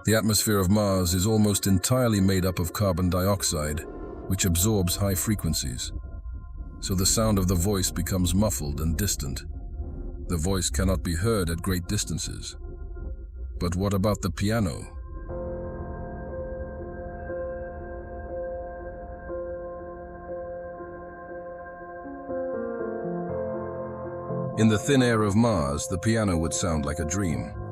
The atmosphere of Mars is almost entirely made up of carbon dioxide, which absorbs high frequencies. So the sound of the voice becomes muffled and distant. The voice cannot be heard at great distances. But what about the piano? In the thin air of Mars, the piano would sound like a dream.